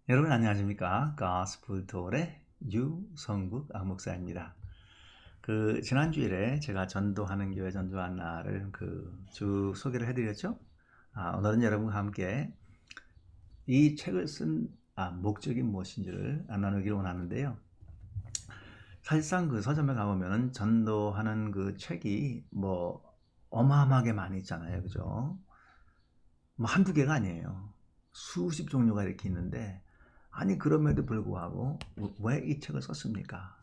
여러분 안녕하십니까? 가스풀 돌의 유성국 목사입니다. 지난 주일에 제가 전도하는 교회 전도한 날을 쭉 소개를 해드렸죠. 오늘은 여러분과 함께 이 책을 쓴 목적이 무엇인지를 나누기를 원하는데요. 사실상 서점에 가보면 전도하는 책이 어마어마하게 많이 있잖아요, 그죠? 한두 개가 아니에요. 수십 종류가 이렇게 있는데, 아니 그럼에도 불구하고 왜 이 책을 썼습니까?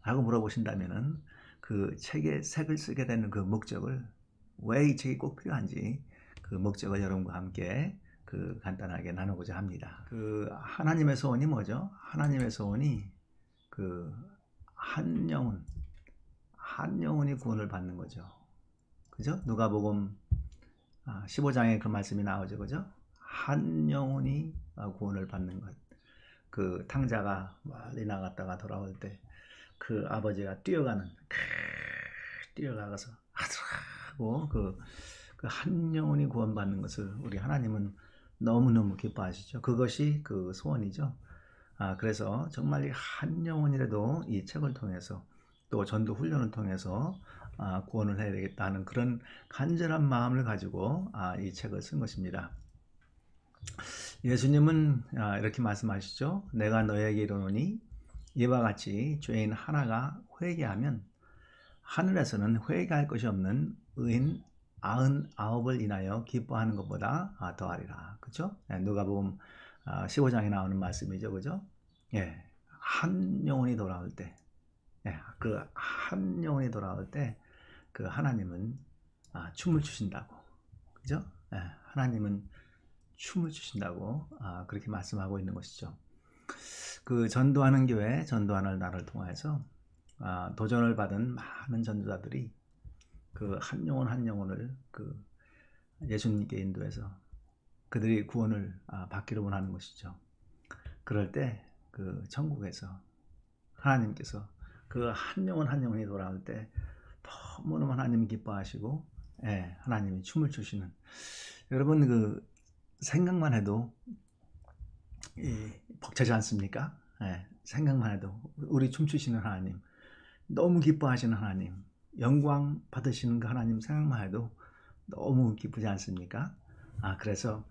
라고 물어보신다면은 그 책에 색을 쓰게 되는 그 목적을, 왜 이 책이 꼭 필요한지 그 목적을 여러분과 함께 간단하게 나누고자 합니다. 하나님의 소원이 뭐죠? 하나님의 소원이 그 한 영혼이 구원을 받는 거죠. 그죠? 누가복음 15장에 그 말씀이 나오죠. 그죠? 한 영혼이 구원을 받는 것. 탕자가 멀리 나갔다가 돌아올 때 아버지가 뛰어가서 하더라고 한 영혼이 구원받는 것을 우리 하나님은 너무너무 기뻐하시죠. 그것이 소원이죠. 그래서 정말 이 한 영혼이라도 이 책을 통해서 또 전도 훈련을 통해서 구원을 해야 되겠다는 그런 간절한 마음을 가지고 이 책을 쓴 것입니다. 예수님은 이렇게 말씀하시죠. 내가 너에게 이르노니 이와 같이 죄인 하나가 회개하면 하늘에서는 회개할 것이 없는 의인 99을 인하여 기뻐하는 것보다 더하리라. 그렇죠? 누가복음 15장에 나오는 말씀이죠. 그죠? 예. 한 영혼이 돌아올 때, 한 영혼이 돌아올 때 하나님은 춤을 추신다고. 그죠? 하나님은 춤을 추신다고 그렇게 말씀하고 있는 것이죠. 전도하는 교회, 전도하는 나를 통해서 도전을 받은 많은 전도자들이 한 영혼 한 영혼을 예수님께 인도해서 그들이 구원을 받기를 원하는 것이죠. 그럴 때 천국에서 하나님께서 한 영혼 한 영혼이 돌아올 때 너무너무 하나님이 기뻐하시고, 하나님이 춤을 추시는, 여러분 생각만 해도 벅차지 않습니까? 생각만 해도 우리 춤추시는 하나님, 너무 기뻐하시는 하나님, 영광 받으시는 그 하나님 생각만 해도 너무 기쁘지 않습니까? 그래서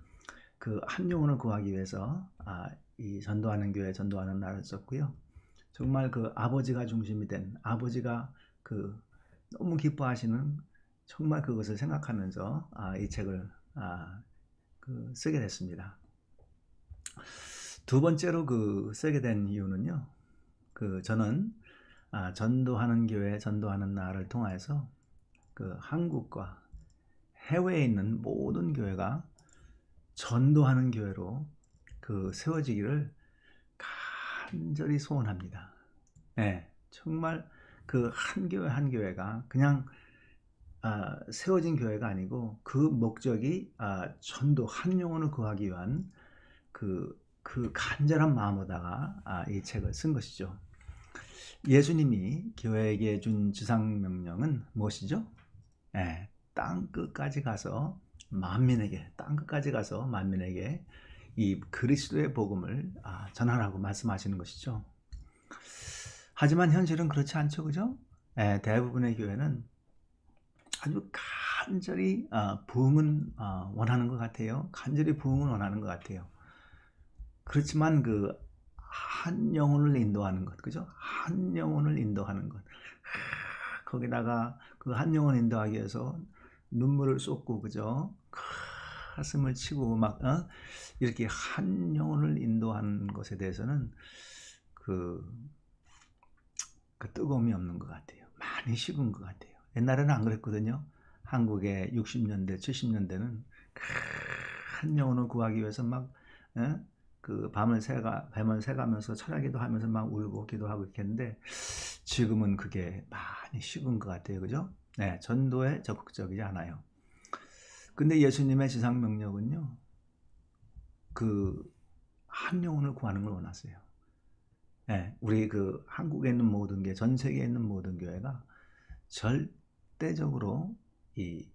한 영혼을 구하기 위해서 이 전도하는 교회, 전도하는 날을 썼고요. 정말 아버지가 중심이 된, 아버지가 너무 기뻐하시는, 정말 그것을 생각하면서 이 책을 쓰게 됐습니다. 두 번째로 쓰게 된 이유는요. 저는 전도하는 교회, 전도하는 날을 통해서 한국과 해외에 있는 모든 교회가 전도하는 교회로 세워지기를 간절히 소원합니다. 정말 한 교회 한 교회가 그냥 세워진 교회가 아니고 그 목적이 전도 한 영혼을 구하기 위한 그 간절한 마음으로다가 이 책을 쓴 것이죠. 예수님이 교회에게 준 지상 명령은 무엇이죠? 땅 끝까지 가서 만민에게 이 그리스도의 복음을 전하라고 말씀하시는 것이죠. 하지만 현실은 그렇지 않죠, 그죠? 대부분의 교회는 아주 간절히 부흥은 원하는 것 같아요. 간절히 부흥을 원하는 것 같아요. 그렇지만 한 영혼을 인도하는 것, 그죠? 한 영혼을 인도하는 것. 거기다가 한 영혼 인도하기 위해서 눈물을 쏟고, 그죠? 가슴을 치고 이렇게 한 영혼을 인도하는 것에 대해서는 뜨거움이 없는 것 같아요. 많이 식은 것 같아요. 옛날에는 안 그랬거든요. 한국의 60년대, 70년대는 한 영혼을 구하기 위해서 밤을 새가면서 철야기도 하면서 울고 기도하고 있겠는데, 지금은 그게 많이 식은 것 같아요. 그죠? 전도에 적극적이지 않아요. 근데 예수님의 지상 명령은요, 한 영혼을 구하는 걸 원하세요. 우리 한국에 있는 모든 교회, 전 세계에 있는 모든 교회가 절대적으로 이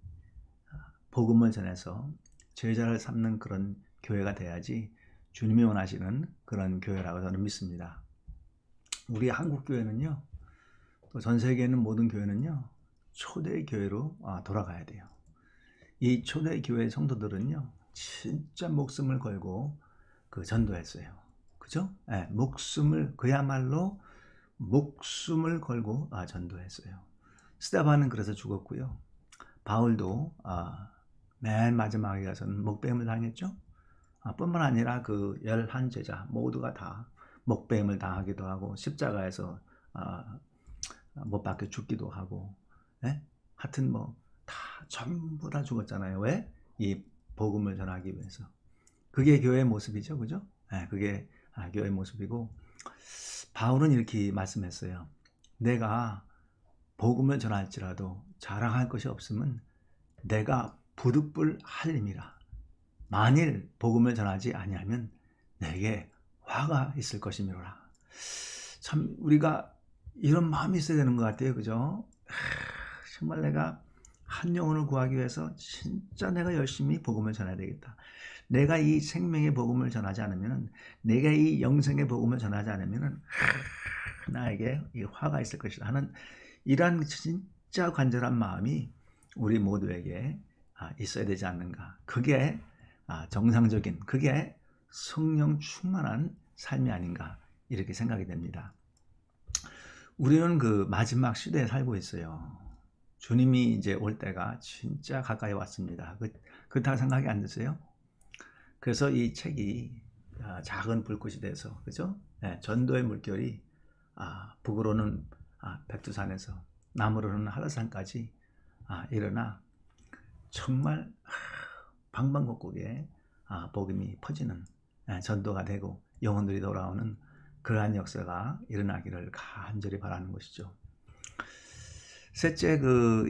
복음을 전해서 제자를 삼는 그런 교회가 돼야지 주님이 원하시는 그런 교회라고 저는 믿습니다. 우리 한국 교회는요, 또 전 세계에 있는 모든 교회는요, 초대 교회로 돌아가야 돼요. 이 초대 교회 성도들은요, 진짜 목숨을 걸고 전도했어요. 그죠? 네, 그야말로 목숨을 걸고 전도했어요. 스데반은 그래서 죽었고요. 바울도 맨 마지막에 가서는 목배임을 당했죠. 뿐만 아니라 그 11제자 모두가 다 목배임을 당하기도 하고 십자가에서 못 박혀 죽기도 하고, 네? 하여튼 다 전부 다 죽었잖아요. 왜? 이 복음을 전하기 위해서. 그게 교회의 모습이죠, 그죠? 네, 그게 교회의 모습이고, 바울은 이렇게 말씀했어요. 내가 복음을 전할지라도 자랑할 것이 없으면 내가 부득불 할림이라. 만일 복음을 전하지 아니하면 내게 화가 있을 것이미로라. 참 우리가 이런 마음이 있어야 되는 것 같아요, 그죠? 정말 내가 한 영혼을 구하기 위해서 진짜 내가 열심히 복음을 전해야 되겠다. 내가 이 생명의 복음을 전하지 않으면, 내가 이 영생의 복음을 전하지 않으면 나에게 화가 있을 것이다 하는 이러한 진짜 간절한 마음이 우리 모두에게 있어야 되지 않는가. 그게 정상적인, 그게 성령 충만한 삶이 아닌가, 이렇게 생각이 됩니다. 우리는 그 마지막 시대에 살고 있어요. 주님이 이제 올 때가 진짜 가까이 왔습니다. 그렇다고 생각이 안 드세요? 그래서 이 책이 작은 불꽃이 돼서, 그죠? 네, 전도의 물결이 북으로는 백두산에서 남으로는 한라산까지 일어나 정말 방방곡곡에 복음이 퍼지는, 전도가 되고 영혼들이 돌아오는 그러한 역사가 일어나기를 간절히 바라는 것이죠. 셋째,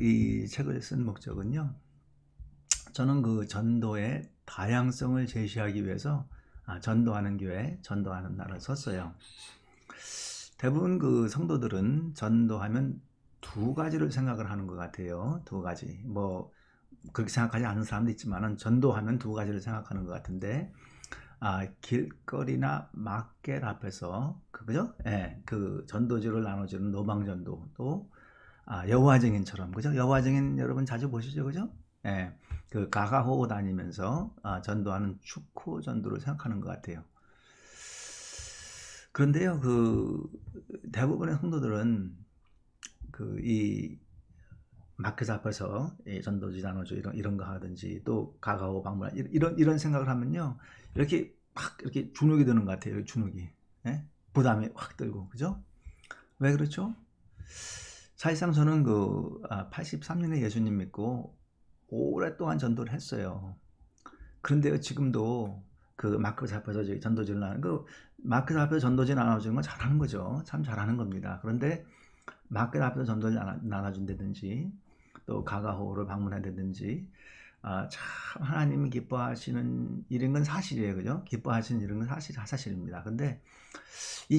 이 책을 쓴 목적은요, 저는 그 전도의 다양성을 제시하기 위해서 전도하는 교회, 전도하는 날을 썼어요. 대부분 그 성도들은 전도하면 두 가지를 생각을 하는 것 같아요. 두 가지. 그렇게 생각하지 않는 사람도 있지만은 전도하면 두 가지를 생각하는 것 같은데, 길거리나 마켓 앞에서 그죠? 예, 그 전도지를 나눠주는 노방전도, 또 여호와 증인처럼, 그죠? 여호와 증인 여러분 자주 보시죠, 그죠? 예, 그 가가호 다니면서 전도하는 축구 전도를 생각하는 것 같아요. 그런데요, 대부분의 성도들은 이 마켓 앞에서 전도지 나눠줘 이런 거 하든지, 또 가가오 방문 이런 생각을 하면요, 이렇게 막 이렇게 주눅이 드는 것 같아요. 주눅이, 예? 부담이 확 들고, 그죠? 왜 그렇죠? 사실상 저는 83년에 예수님 믿고 오랫동안 전도를 했어요. 그런데요, 지금도 그 마켓 앞에서 전도지를 마켓 앞에서 전도지 나눠주는 건 잘하는 거죠. 참 잘하는 겁니다. 그런데 마켓 앞에서 전도를 나눠준다든지, 또 가가호를 방문한다든지, 참 하나님이 기뻐하시는 일인 건 사실이에요, 그죠? 기뻐하시는 일인 건 사실입니다. 근데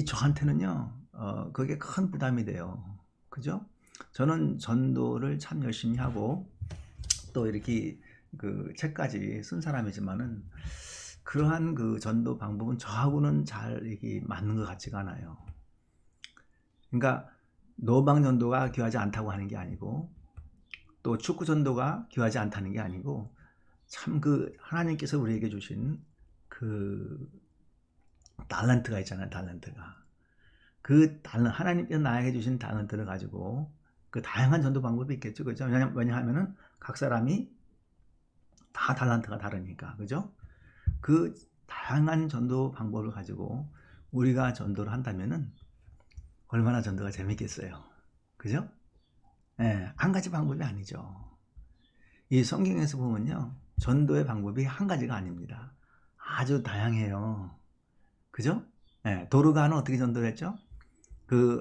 저한테는요, 그게 큰 부담이 돼요, 그죠? 저는 전도를 참 열심히 하고 또 이렇게 그 책까지 쓴 사람이지만은, 그러한 그 전도 방법은 저하고는 잘 이게 맞는 것 같지가 않아요. 그러니까 노방 전도가 귀하지 않다고 하는 게 아니고, 또 축구 전도가 귀하지 않다는 게 아니고, 참 하나님께서 우리에게 주신 달란트가 있잖아요. 달란트가. 하나님께서 나에게 주신 달란트를 가지고 다양한 전도 방법이 있겠죠, 그죠? 왜냐하면은 각 사람이 다 달란트가 다르니까, 그죠? 다양한 전도 방법을 가지고 우리가 전도를 한다면은 얼마나 전도가 재밌겠어요, 그죠? 예, 한 가지 방법이 아니죠. 이 성경에서 보면요, 전도의 방법이 한 가지가 아닙니다. 아주 다양해요, 그죠? 예, 도르가는 어떻게 전도를 했죠?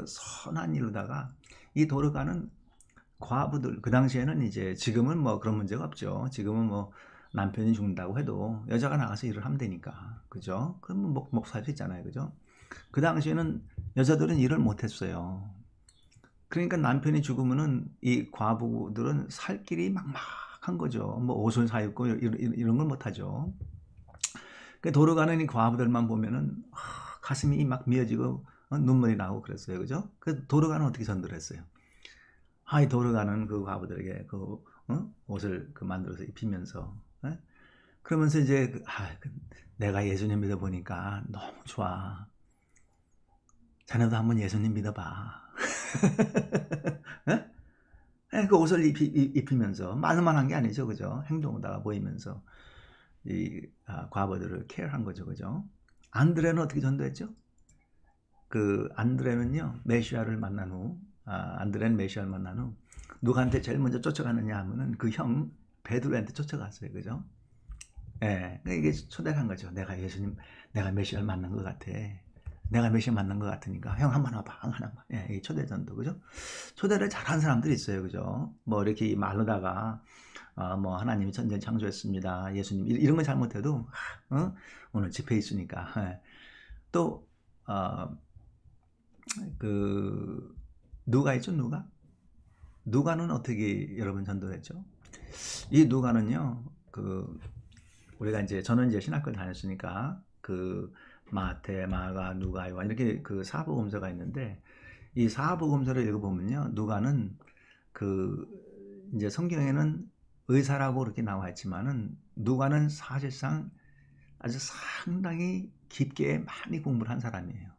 선한 일로다가, 이 도르가는 과부들, 그 당시에는 이제, 지금은 그런 문제가 없죠. 지금은 남편이 죽는다고 해도 여자가 나가서 일을 하면 되니까, 그죠? 그러면 먹고 살 수 있잖아요, 그죠? 그 당시에는 여자들은 일을 못했어요. 그러니까 남편이 죽으면은 이 과부들은 살 길이 막막한 거죠. 옷을 사입고 이런 걸 못하죠. 그 도로 가는 이 과부들만 보면은 가슴이 막 미어지고 눈물이 나고 그랬어요. 그죠? 그 도로 가는 어떻게 전도를 했어요? 이 도로 가는 그 과부들에게 그 옷을 그 만들어서 입히면서 그러면서 이제 내가 예수님 믿어보니까 너무 좋아. 자네도 한번 예수님 믿어봐. 그 옷을 입히면서 말로만 한 게 아니죠, 그죠? 행동으로다가 보이면서 이 과부들을 케어한 거죠, 그죠? 안드레는 어떻게 전도했죠? 그 안드레는요 메시아를 만난 후 안드레는 메시아를 만난 후 누구한테 제일 먼저 쫓아가느냐 하면은 그 형 베드로한테 쫓아갔어요, 그죠? 예, 이게 초대를 한 거죠. 내가 메시아를 만난 것 같아. 내가 메시아 만난 것 같으니까 형 한번 와봐, 한번. 예, 이 초대 전도, 그죠? 초대를 잘하는 사람들이 있어요, 그죠? 뭐 이렇게 말로다가 뭐 하나님이 천지를 창조했습니다, 예수님 이런 건 잘못해도 오늘 집회 있으니까 또 그 누가 있죠, 누가는 어떻게 여러분 전도했죠? 이 누가는요 우리가 이제 저는 이제 신학교를 다녔으니까 그 마태, 마가, 누가, 요한 이렇게 그 사복음서가 있는데 이 사복음서를 읽어보면요 누가는 그 이제 성경에는 의사라고 그렇게 나와 있지만은 누가는 사실상 아주 상당히 깊게 많이 공부를 한 사람이에요.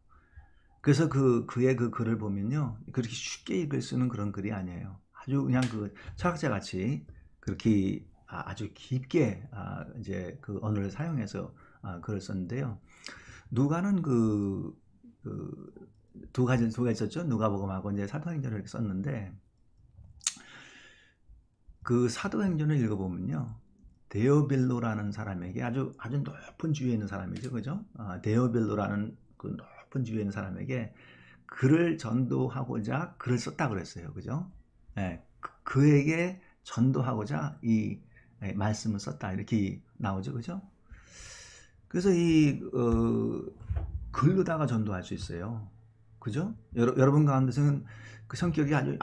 그래서 그의 그 글을 보면요 그렇게 쉽게 읽을 수 있는 그런 글이 아니에요. 아주 그냥 그 철학자 같이 그렇게 아주 깊게 이제 그 언어를 사용해서 글을 썼는데요. 누가는 두 가지 있었죠. 누가복음하고 이제 사도행전을 이렇게 썼는데 그 사도행전을 읽어보면요. 데오빌로라는 사람에게 아주 높은 지위에 있는 사람이죠, 그죠? 데오빌로라는 그 높은 지위에 있는 사람에게 글을 전도하고자 글을 썼다 그랬어요, 그죠? 예, 그에게 전도하고자 이 말씀을 썼다 이렇게 나오죠, 그죠? 그래서 이 글로다가 전도할 수 있어요, 그죠? 여러분 가운데서는 그 성격이 아주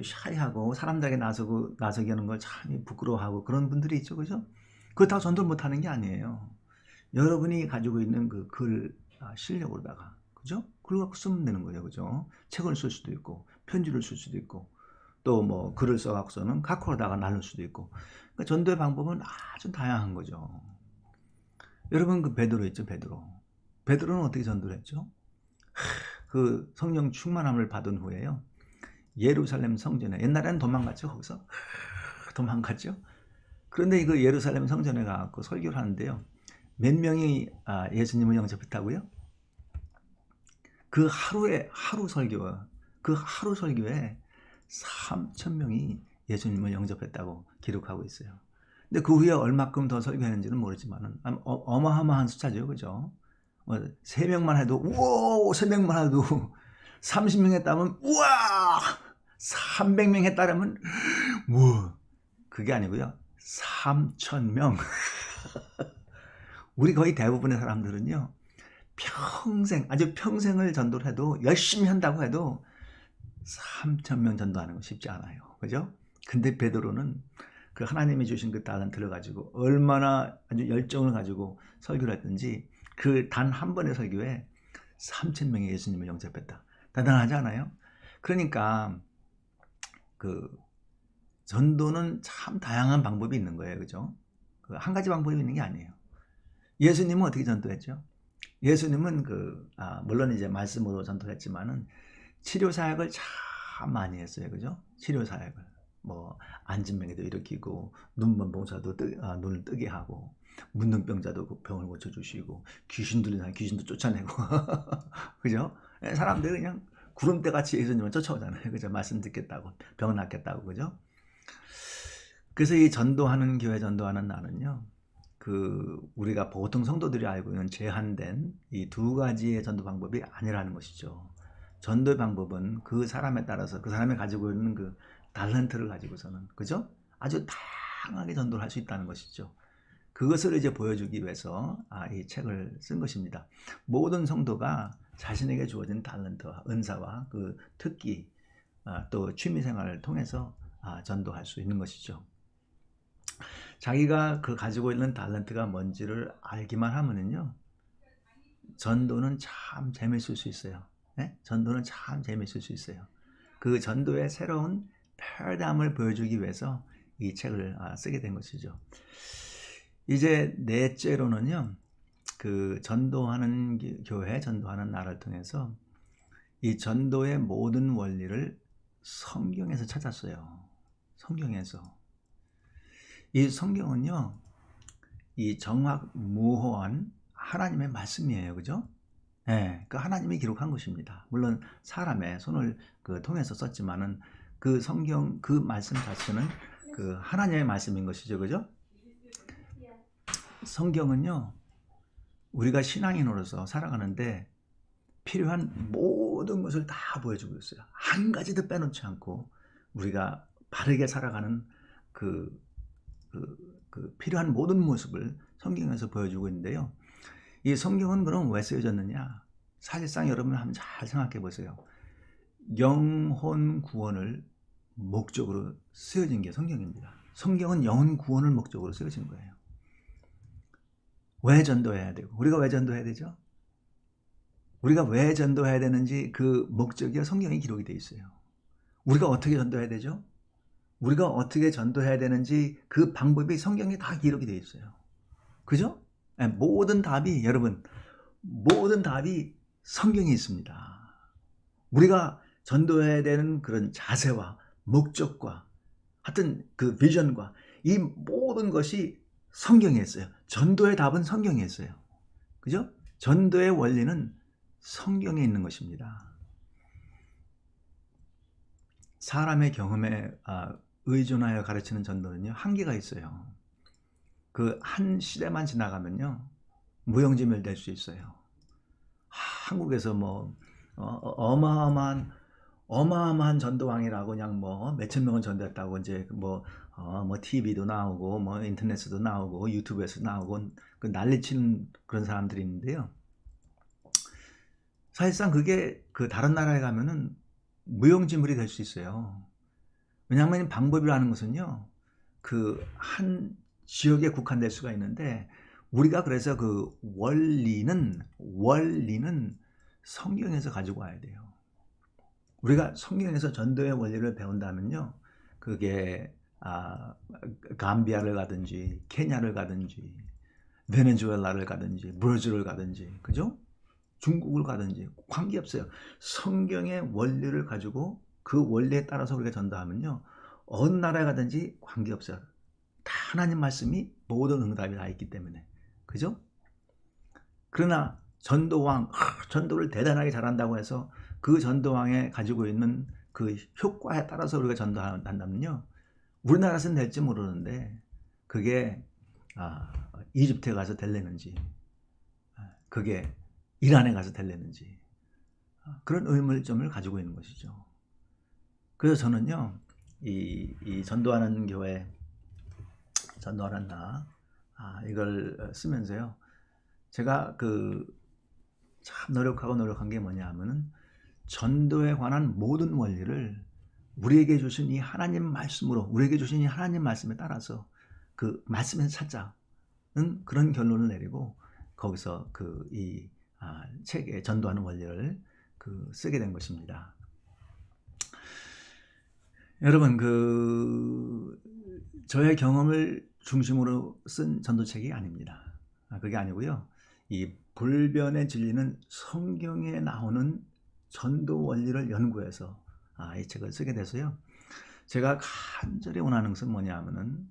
샤이하고 사람들에게 나서기 하는 걸 참 부끄러워하고 그런 분들이 있죠, 그죠? 그렇다고 전도를 못하는 게 아니에요. 여러분이 가지고 있는 그 글 실력으로다가, 그죠? 그걸 갖고 쓰면 되는 거예요, 그죠? 책을 쓸 수도 있고 편지를 쓸 수도 있고 또 뭐 글을 써갖고서는 카카오로다가 나눌 수도 있고. 그러니까 전도의 방법은 아주 다양한 거죠. 여러분 그 베드로 있죠, 베드로는 어떻게 전도를 했죠? 그 성령 충만함을 받은 후에요 예루살렘 성전에, 옛날에는 도망갔죠, 거기서 도망갔죠. 그런데 그 예루살렘 성전에 가서 설교를 하는데요 몇 명이 예수님을 영접했다고요? 그 하루 설교에 3,000명이 예수님을 영접했다고 기록하고 있어요. 근데 그 후에 얼마큼 더 설교했는지는 모르지만은 어마어마한 숫자죠, 그죠? 3명만 해도 우와, 3명만 해도 30명 했다면 우와, 300명 했다면 뭐 그게 아니고요 3,000명. 우리 거의 대부분의 사람들은요 아주 평생을 전도를 해도 열심히 한다고 해도 3,000명 전도하는 거 쉽지 않아요, 그죠? 근데 베드로는 그 하나님이 주신 그 달란트를 가지고 얼마나 아주 열정을 가지고 설교를 했든지 그 단 한 번의 설교에 3,000명의 예수님을 영접했다. 대단하지 않아요? 그러니까 그 전도는 참 다양한 방법이 있는 거예요, 그죠? 한 가지 방법이 있는 게 아니에요. 예수님은 어떻게 전도했죠? 예수님은 물론 이제 말씀으로 전도했지만은 치료 사역을 참 많이 했어요, 그죠? 치료 사역을 뭐 안진병에도 일으키고 눈먼 봉사도 눈을 뜨게 하고 문둥병자도 그 병을 고쳐주시고 귀신 들린 사람 귀신도 쫓아내고 그죠? 사람들이 그냥 구름대 같이 예수님을 쫓아오잖아요, 그죠? 말씀 듣겠다고 병 낫겠다고, 그죠? 그래서 이 전도하는 교회 전도하는 나는요 우리가 보통 성도들이 알고 있는 제한된 이 두 가지의 전도 방법이 아니라는 것이죠. 전도의 방법은 그 사람에 따라서 그 사람이 가지고 있는 그 달란트를 가지고서는, 그죠? 아주 다양하게 전도를 할 수 있다는 것이죠. 그것을 이제 보여주기 위해서 이 책을 쓴 것입니다. 모든 성도가 자신에게 주어진 달란트와 은사와 그 특기 또 취미생활을 통해서 전도할 수 있는 것이죠. 자기가 그 가지고 있는 탤런트가 뭔지를 알기만 하면은요, 전도는 참 재밌을 수 있어요. 네? 전도는 참 재밌을 수 있어요. 그 전도의 새로운 패러다임을 보여주기 위해서 이 책을 쓰게 된 것이죠. 이제 넷째로는요, 그 전도하는 교회, 전도하는 나라를 통해서 이 전도의 모든 원리를 성경에서 찾았어요. 성경에서. 이 성경은요, 이 정확무호한 하나님의 말씀이에요. 그죠? 예, 그 하나님이 기록한 것입니다. 물론 사람의 손을 통해서 썼지만은 그 성경, 그 말씀 자체는 그 하나님의 말씀인 것이죠. 그죠? 성경은요, 우리가 신앙인으로서 살아가는데 필요한 모든 것을 다 보여주고 있어요. 한 가지도 빼놓지 않고 우리가 바르게 살아가는 그 필요한 모든 모습을 성경에서 보여주고 있는데요. 이 성경은 그럼 왜 쓰여졌느냐? 사실상 여러분 한번 잘 생각해 보세요. 영혼 구원을 목적으로 쓰여진 게 성경입니다. 성경은 영혼 구원을 목적으로 쓰여진 거예요. 왜 전도해야 되고, 우리가 왜 전도해야 되죠? 우리가 왜 전도해야 되는지 그 목적이 성경에 기록이 되어 있어요. 우리가 어떻게 전도해야 되죠? 우리가 어떻게 전도해야 되는지 그 방법이 성경에 다 기록이 되어 있어요. 그죠? 네, 모든 답이, 여러분, 모든 답이 성경에 있습니다. 우리가 전도해야 되는 그런 자세와 목적과 하여튼 그 비전과 이 모든 것이 성경에 있어요. 전도의 답은 성경에 있어요. 그죠? 전도의 원리는 성경에 있는 것입니다. 사람의 경험에 의존하여 가르치는 전도는요, 한계가 있어요. 그 한 시대만 지나가면요, 무용지물될 수 있어요. 한국에서 뭐 어마어마한 전도왕이라고 그냥 뭐 몇천 명을 전도했다고 이제 뭐 TV도 나오고 뭐 인터넷에도 나오고 유튜브에서 나오고 그 난리치는 그런 사람들이 있는데요. 사실상 그게 그 다른 나라에 가면은 무용지물이 될 수 있어요. 왜냐하면 방법이라는 것은요, 그 한 지역에 국한될 수가 있는데 우리가 그래서 그 원리는 성경에서 가지고 와야 돼요. 우리가 성경에서 전도의 원리를 배운다면요, 그게 감비아를 가든지 케냐를 가든지 베네수엘라를 가든지 브라질을 가든지, 그죠? 중국을 가든지 관계없어요. 성경의 원리를 가지고 그 원리에 따라서 우리가 전도하면요, 어느 나라에 가든지 관계없어요. 다 하나님 말씀이 모든 응답이 다 있기 때문에. 그죠? 그러나 전도왕, 전도를 대단하게 잘한다고 해서 그 전도왕에 가지고 있는 그 효과에 따라서 우리가 전도한다면요, 우리나라에서는 될지 모르는데 그게 이집트에 가서 될래는지, 그게 이란에 가서 될래는지, 그런 의문점을 가지고 있는 것이죠. 그래서 저는요, 이 전도하는 교회, 전도하는 나, 이걸 쓰면서요, 제가 참 노력한 게 뭐냐 하면은 전도에 관한 모든 원리를 우리에게 주신 이 하나님 말씀으로, 우리에게 주신 이 하나님 말씀에 따라서 그 말씀에서 찾자는 그런 결론을 내리고 거기서 이 책에 전도하는 원리를 쓰게 된 것입니다. 여러분, 저의 경험을 중심으로 쓴 전도책이 아닙니다. 그게 아니고요, 이 불변의 진리는 성경에 나오는 전도 원리를 연구해서 이 책을 쓰게 돼서요, 제가 간절히 원하는 것은 뭐냐 하면은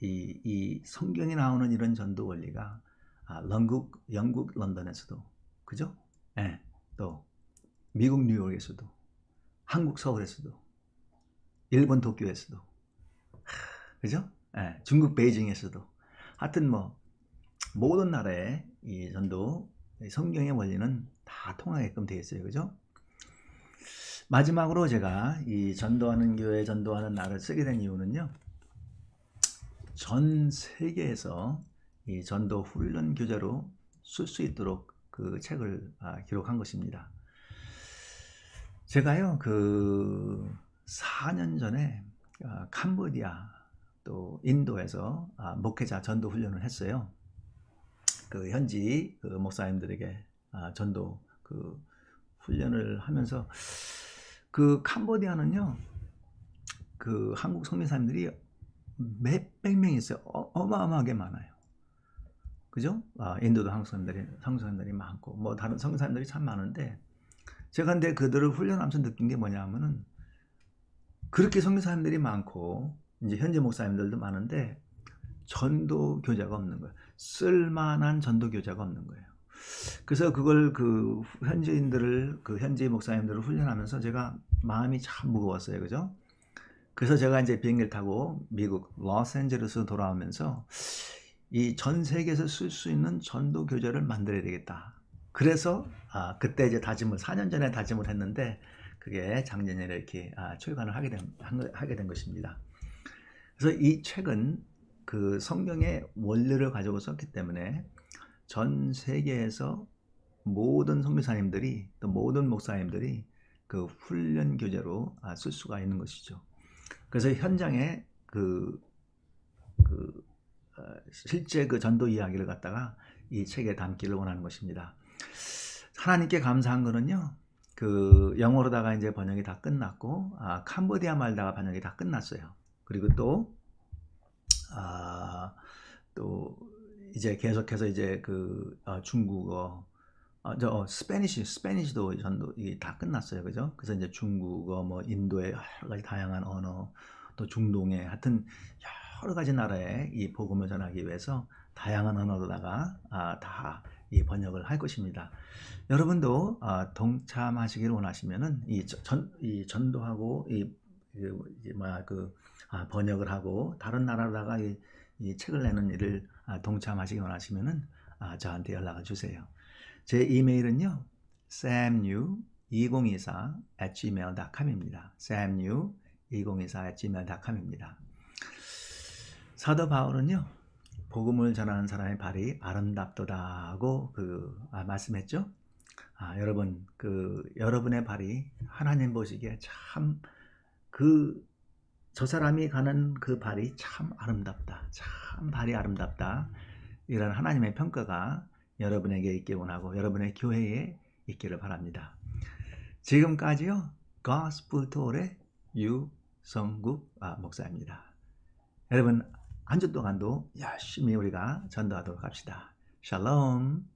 이 성경에 나오는 이런 전도 원리가 영국 런던에서도, 그죠? 네, 또 미국 뉴욕에서도, 한국 서울에서도, 일본 도쿄에서도, 그죠? 네, 중국 베이징에서도, 하여튼 뭐 모든 나라의 이 전도 성경의 원리는 다 통하게끔 되어 있어요. 그죠? 마지막으로 제가 이 전도하는 교회, 전도하는 나를 쓰게 된 이유는요, 전 세계에서 이 전도 훈련 교재로 쓸 수 있도록 그 책을 기록한 것입니다. 제가요, 4년 전에 캄보디아 또 인도에서 목회자 전도 훈련을 했어요. 그 현지 그 목사님들에게 전도 그 훈련을 하면서 그 캄보디아는요, 그 한국 성민사님들이 몇백 명이 있어요. 어마어마하게 많아요. 그죠? 인도도 한국 사람들이 많고, 뭐 다른 성민 사람들이 참 많은데, 제가 근데 그들을 훈련하면서 느낀 게 뭐냐면은, 그렇게 성민 사람들이 많고, 이제 현지 목사님들도 많은데, 전도 교자가 없는 거예요. 쓸만한 전도 교자가 없는 거예요. 그래서 그걸 그 현지인들을, 그 현지 목사님들을 훈련하면서 제가 마음이 참 무거웠어요. 그죠? 그래서 제가 이제 비행기를 타고 미국 로스앤젤레스 돌아오면서 이 전 세계에서 쓸 수 있는 전도 교재를 만들어야 되겠다. 그래서 그때 이제 4년 전에 다짐을 했는데, 그게 작년에 이렇게 출간을 하게 된 것입니다. 그래서 이 책은 그 성경의 원리를 가지고 썼기 때문에 전 세계에서 모든 선교사님들이, 또 모든 목사님들이 그 훈련 교재로 쓸 수가 있는 것이죠. 그래서 현장에 실제 그 전도 이야기를 갖다가 이 책에 담기를 원하는 것입니다. 하나님께 감사한 거는요, 그 영어로다가 이제 번역이 다 끝났고, 캄보디아 말다가 번역이 다 끝났어요. 그리고 또 이제 계속해서 이제 그 중국어, 스페니시도 전도 다 끝났어요. 그죠? 그래서 이제 중국어, 뭐 인도의 여러 가지 다양한 언어, 또 중동의 하여튼 여러 가지 나라에 이 복음을 전하기 위해서 다양한 언어로다가 다 이 번역을 할 것입니다. 여러분도 동참하시기를 원하시면은 이 전도하고 번역을 하고 다른 나라로다가 이 책을 내는 일을 동참하시기 원하시면은 저한테 연락을 주세요. 제 이메일은요, samnew2024@gmail.com입니다. samnew2024@gmail.com입니다. 사도 바울은요, 복음을 전하는 사람의 발이 아름답도다 하고 말씀했죠. 여러분, 여러분의 발이 하나님 보시기에 참 저 사람이 가는 그 발이 참 아름답다. 참 발이 아름답다. 이런 하나님의 평가가 여러분에게 있길 원하고 여러분의 교회에 있기를 바랍니다. 지금까지요, Gospel Tour의 유성국 목사입니다. 여러분, 한 주 동안도 열심히 우리가 전도하도록 합시다. 샬롬.